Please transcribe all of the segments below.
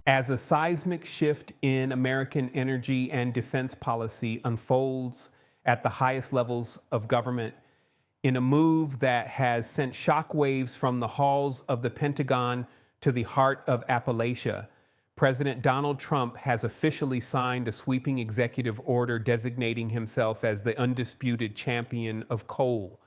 As a seismic shift in American energy and defense policy unfolds at the highest levels of government, in a move that has sent shockwaves from the halls of the Pentagon to the heart of Appalachia, President Donald Trump has officially signed a sweeping executive order designating himself as the undisputed champion of coal.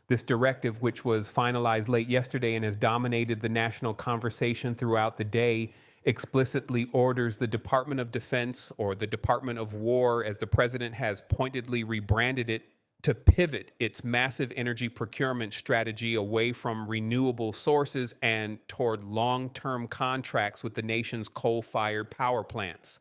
This directive, which was finalized late yesterday and has dominated the national conversation throughout the day, explicitly orders the Department of Defense, or the Department of War, as the president has pointedly rebranded it, to pivot its massive energy procurement strategy away from renewable sources and toward long-term contracts with the nation's coal-fired power plants.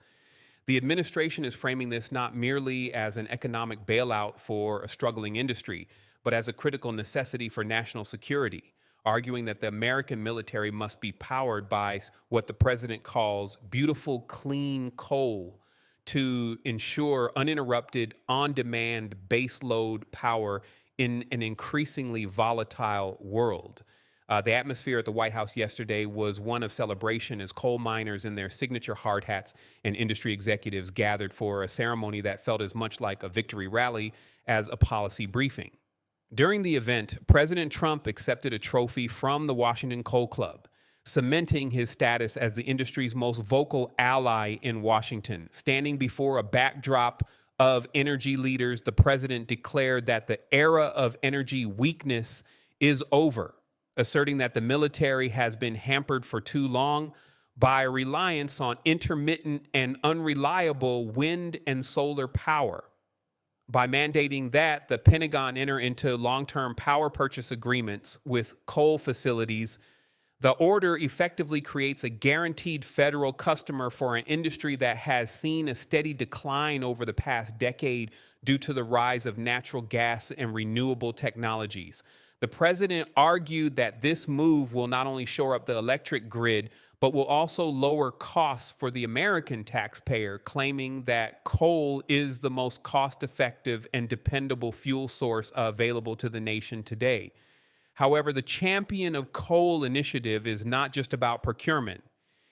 The administration is framing this not merely as an economic bailout for a struggling industry, but as a critical necessity for national security, arguing that the American military must be powered by what the president calls beautiful, clean coal to ensure uninterrupted, on-demand baseload power in an increasingly volatile world. The atmosphere at the White House yesterday was one of celebration as coal miners in their signature hard hats and industry executives gathered for a ceremony that felt as much like a victory rally as a policy briefing. During the event, President Trump accepted a trophy from the Washington Coal Club, cementing his status as the industry's most vocal ally in Washington. Standing before a backdrop of energy leaders, the president declared that the era of energy weakness is over, asserting that the military has been hampered for too long by reliance on intermittent and unreliable wind and solar power. By mandating that the Pentagon enter into long-term power purchase agreements with coal facilities, the order effectively creates a guaranteed federal customer for an industry that has seen a steady decline over the past decade due to the rise of natural gas and renewable technologies. The president argued that this move will not only shore up the electric grid, but will also lower costs for the American taxpayer, claiming that coal is the most cost-effective and dependable fuel source available to the nation today. However, the Champion of Coal initiative is not just about procurement.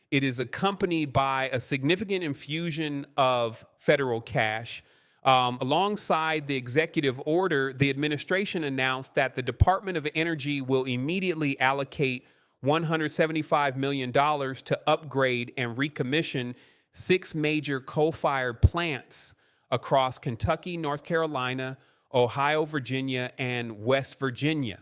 It is accompanied by a significant infusion of federal cash. Alongside the executive order, the administration announced that the Department of Energy will immediately allocate $175 million to upgrade and recommission 6 major coal-fired plants across Kentucky, North Carolina, Ohio, Virginia, and West Virginia.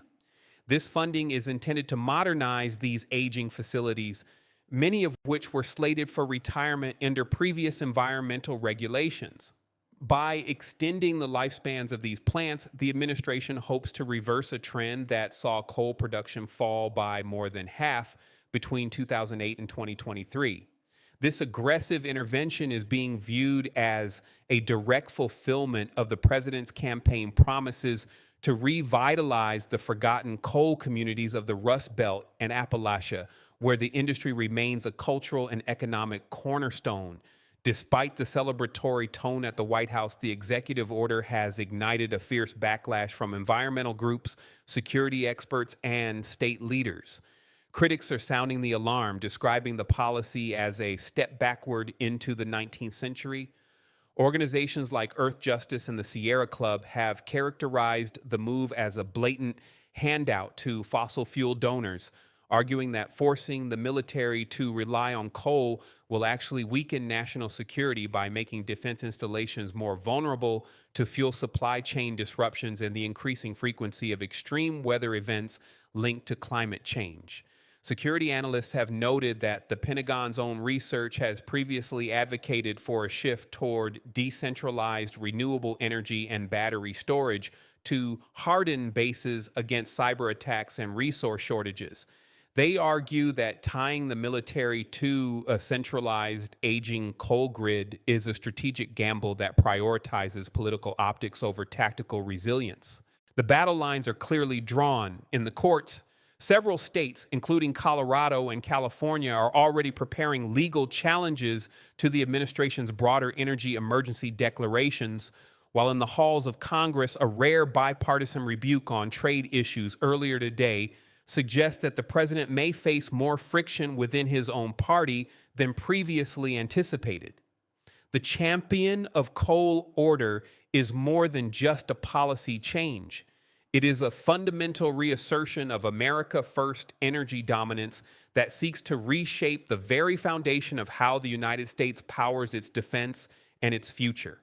This funding is intended to modernize these aging facilities, many of which were slated for retirement under previous environmental regulations. By extending the lifespans of these plants, the administration hopes to reverse a trend that saw coal production fall by more than half between 2008 and 2023. This aggressive intervention is being viewed as a direct fulfillment of the president's campaign promises to revitalize the forgotten coal communities of the Rust Belt and Appalachia, where the industry remains a cultural and economic cornerstone. Despite the celebratory tone at the White House, the executive order has ignited a fierce backlash from environmental groups, security experts, and state leaders. Critics are sounding the alarm, describing the policy as a step backward into the 19th century. Organizations like Earth Justice and the Sierra Club have characterized the move as a blatant handout to fossil fuel donors, arguing that forcing the military to rely on coal will actually weaken national security by making defense installations more vulnerable to fuel supply chain disruptions and the increasing frequency of extreme weather events linked to climate change. Security analysts have noted that the Pentagon's own research has previously advocated for a shift toward decentralized renewable energy and battery storage to harden bases against cyber attacks and resource shortages. They argue that tying the military to a centralized aging coal grid is a strategic gamble that prioritizes political optics over tactical resilience. The battle lines are clearly drawn. In the courts, several states, including Colorado and California, are already preparing legal challenges to the administration's broader energy emergency declarations, while in the halls of Congress, a rare bipartisan rebuke on trade issues earlier today suggests that the president may face more friction within his own party than previously anticipated. The champion of coal order is more than just a policy change. It is a fundamental reassertion of America First energy dominance that seeks to reshape the very foundation of how the United States powers its defense and its future.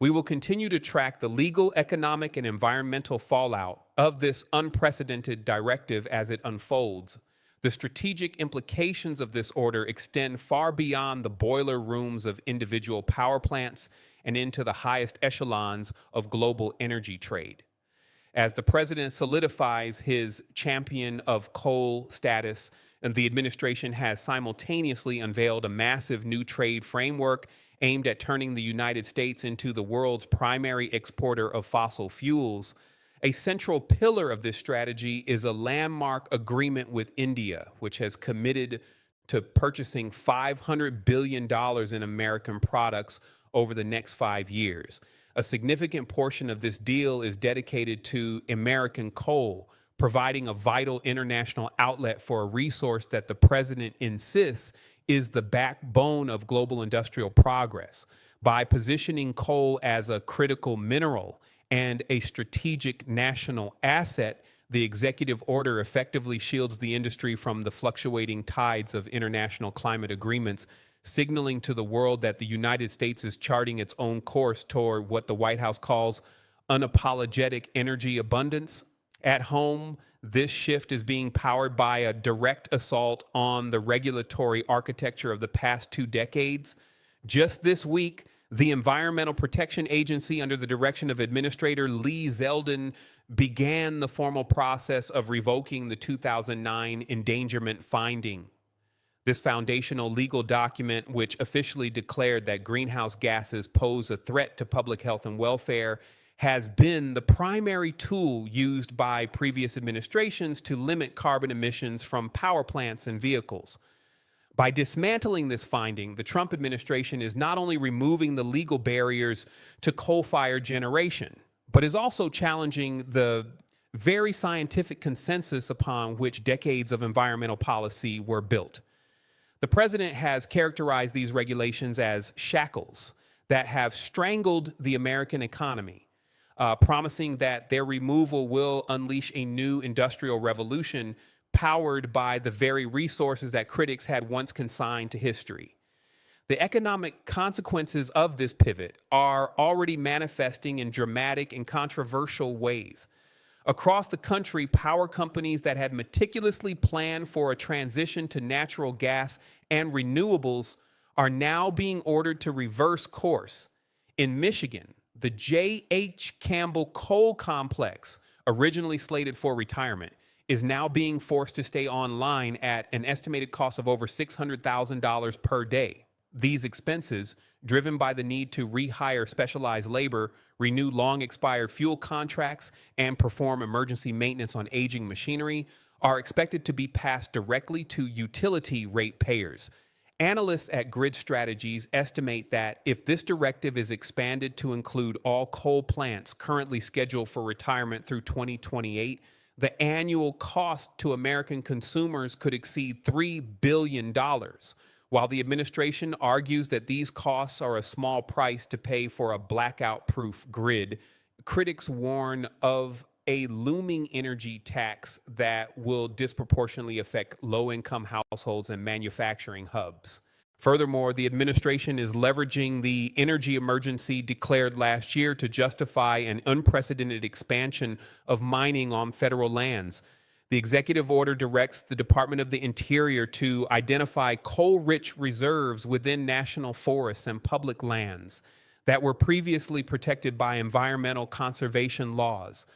We will continue to track the legal, economic, and environmental fallout of this unprecedented directive as it unfolds. The strategic implications of this order extend far beyond the boiler rooms of individual power plants and into the highest echelons of global energy trade. As the president solidifies his champion of coal status, and the administration has simultaneously unveiled a massive new trade framework aimed at turning the United States into the world's primary exporter of fossil fuels. A central pillar of this strategy is a landmark agreement with India, which has committed to purchasing $500 billion in American products over the next 5 years. A significant portion of this deal is dedicated to American coal, providing a vital international outlet for a resource that the president insists is the backbone of global industrial progress. By positioning coal as a critical mineral and a strategic national asset, the executive order effectively shields the industry from the fluctuating tides of international climate agreements, signaling to the world that the United States is charting its own course toward what the White House calls unapologetic energy abundance. At home, this shift is being powered by a direct assault on the regulatory architecture of the past 2 decades. Just this week, the Environmental Protection Agency, under the direction of Administrator Lee Zeldin, began the formal process of revoking the 2009 endangerment finding. This foundational legal document, which officially declared that greenhouse gases pose a threat to public health and welfare, has been the primary tool used by previous administrations to limit carbon emissions from power plants and vehicles. By dismantling this finding, the Trump administration is not only removing the legal barriers to coal-fired generation, but is also challenging the very scientific consensus upon which decades of environmental policy were built. The president has characterized these regulations as shackles that have strangled the American economy, promising that their removal will unleash a new industrial revolution powered by the very resources that critics had once consigned to history. The economic consequences of this pivot are already manifesting in dramatic and controversial ways. Across the country, power companies that had meticulously planned for a transition to natural gas and renewables are now being ordered to reverse course. In Michigan, the J.H. Campbell Coal Complex, originally slated for retirement, is now being forced to stay online at an estimated cost of over $600,000 per day. These expenses, driven by the need to rehire specialized labor, renew long-expired fuel contracts, and perform emergency maintenance on aging machinery, are expected to be passed directly to utility ratepayers. Analysts at Grid Strategies estimate that if this directive is expanded to include all coal plants currently scheduled for retirement through 2028, the annual cost to American consumers could exceed $3 billion. While the administration argues that these costs are a small price to pay for a blackout-proof grid, critics warn of a looming energy tax that will disproportionately affect low-income households and manufacturing hubs. Furthermore, the administration is leveraging the energy emergency declared last year to justify an unprecedented expansion of mining on federal lands. The executive order directs the Department of the Interior to identify coal-rich reserves within national forests and public lands that were previously protected by environmental conservation laws.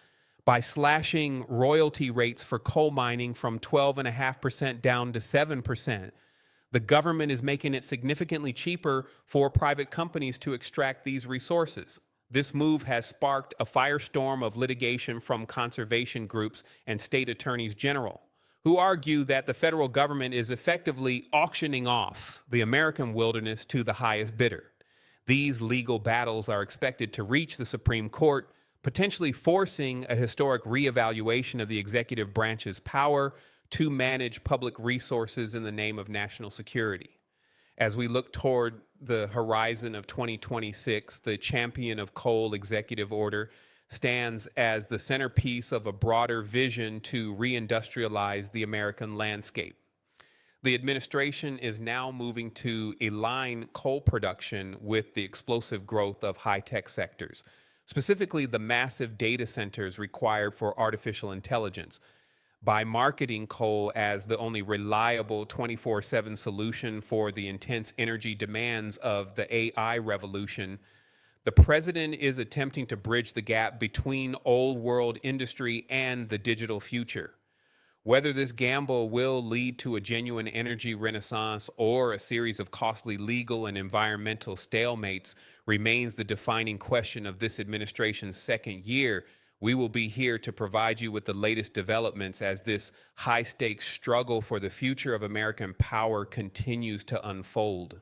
By slashing royalty rates for coal mining from 12.5% down to 7%, the government is making it significantly cheaper for private companies to extract these resources. This move has sparked a firestorm of litigation from conservation groups and state attorneys general, who argue that the federal government is effectively auctioning off the American wilderness to the highest bidder. These legal battles are expected to reach the Supreme Court, potentially forcing a historic reevaluation of the executive branch's power to manage public resources in the name of national security. As we look toward the horizon of 2026, the champion of coal executive order stands as the centerpiece of a broader vision to reindustrialize the American landscape. The administration is now moving to align coal production with the explosive growth of high-tech sectors, specifically the massive data centers required for artificial intelligence, by marketing coal as the only reliable 24/7 solution for the intense energy demands of the AI revolution. The president is attempting to bridge the gap between old world industry and the digital future. Whether this gamble will lead to a genuine energy renaissance or a series of costly legal and environmental stalemates remains the defining question of this administration's second year. We will be here to provide you with the latest developments as this high-stakes struggle for the future of American power continues to unfold.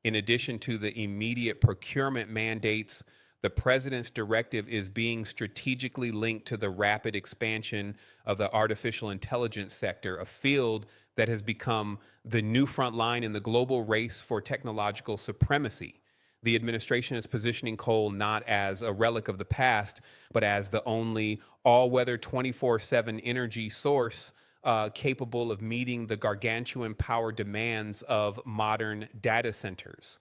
In addition to the immediate procurement mandates, the president's directive is being strategically linked to the rapid expansion of the artificial intelligence sector, a field that has become the new front line in the global race for technological supremacy. The administration is positioning coal not as a relic of the past, but as the only all-weather 24/7 energy source capable of meeting the gargantuan power demands of modern data centers.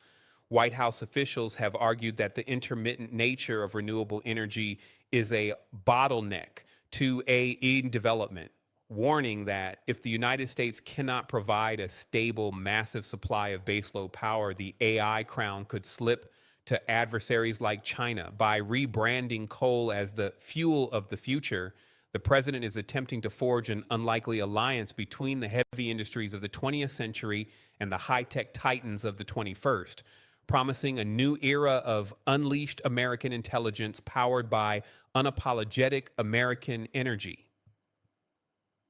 White House officials have argued that the intermittent nature of renewable energy is a bottleneck to AI development, warning that if the United States cannot provide a stable, massive supply of baseload power, the AI crown could slip to adversaries like China. By rebranding coal as the fuel of the future, the president is attempting to forge an unlikely alliance between the heavy industries of the 20th century and the high-tech titans of the 21st, promising a new era of unleashed American intelligence powered by unapologetic American energy.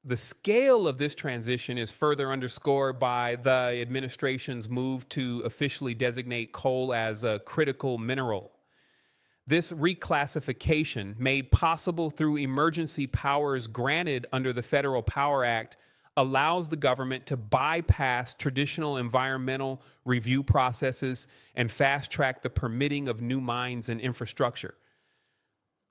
The scale of this transition is further underscored by the administration's move to officially designate coal as a critical mineral. This reclassification, made possible through emergency powers granted under the Federal Power Act, allows the government to bypass traditional environmental review processes and fast-track the permitting of new mines and infrastructure.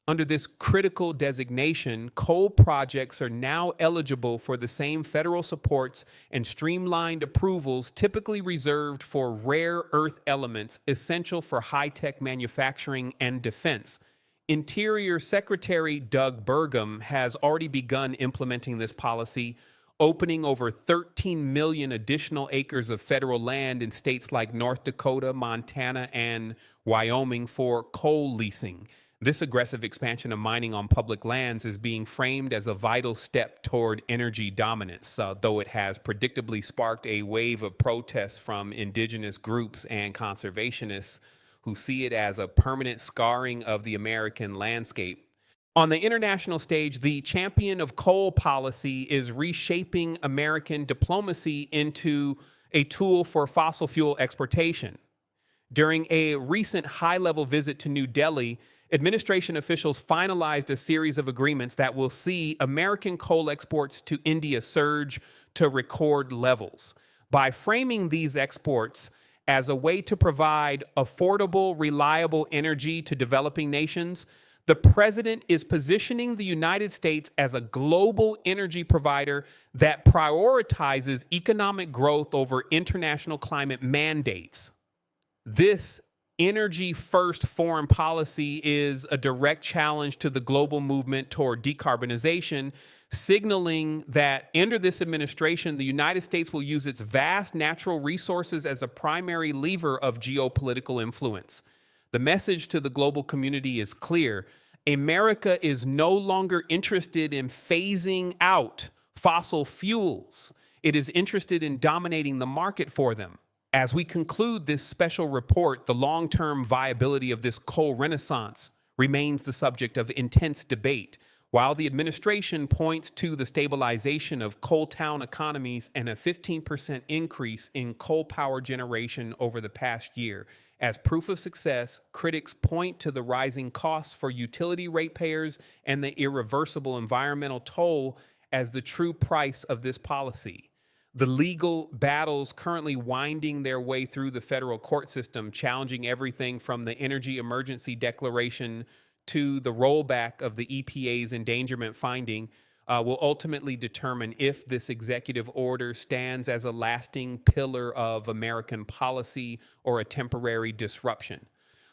Under this critical designation, coal projects are now eligible for the same federal supports and streamlined approvals typically reserved for rare earth elements essential for high-tech manufacturing and defense. Interior Secretary Doug Burgum has already begun implementing this policy, opening over 13 million additional acres of federal land in states like North Dakota, Montana, and Wyoming for coal leasing. This aggressive expansion of mining on public lands is being framed as a vital step toward energy dominance, though it has predictably sparked a wave of protests from indigenous groups and conservationists who see it as a permanent scarring of the American landscape. On the international stage, the champion of coal policy is reshaping American diplomacy into a tool for fossil fuel exportation. During a recent high-level visit to New Delhi, administration officials finalized a series of agreements that will see American coal exports to India surge to record levels. By framing these exports as a way to provide affordable, reliable energy to developing nations, the president is positioning the United States as a global energy provider that prioritizes economic growth over international climate mandates. This energy-first foreign policy is a direct challenge to the global movement toward decarbonization, signaling that under this administration, the United States will use its vast natural resources as a primary lever of geopolitical influence. The message to the global community is clear. America is no longer interested in phasing out fossil fuels. It is interested in dominating the market for them. As we conclude this special report, the long-term viability of this coal renaissance remains the subject of intense debate. While the administration points to the stabilization of coal town economies and a 15% increase in coal power generation over the past year, as proof of success, critics point to the rising costs for utility ratepayers and the irreversible environmental toll as the true price of this policy. The legal battles currently winding their way through the federal court system, challenging everything from the Energy Emergency Declaration to the rollback of the EPA's endangerment finding, will ultimately determine if this executive order stands as a lasting pillar of American policy or a temporary disruption.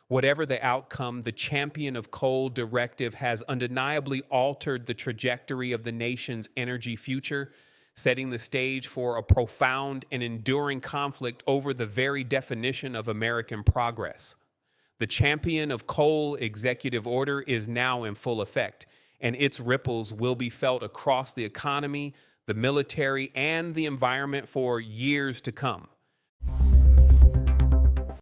Whatever the outcome, the Champion of Coal directive has undeniably altered the trajectory of the nation's energy future, setting the stage for a profound and enduring conflict over the very definition of American progress. The Champion of Coal executive order is now in full effect, and its ripples will be felt across the economy, the military, and the environment for years to come.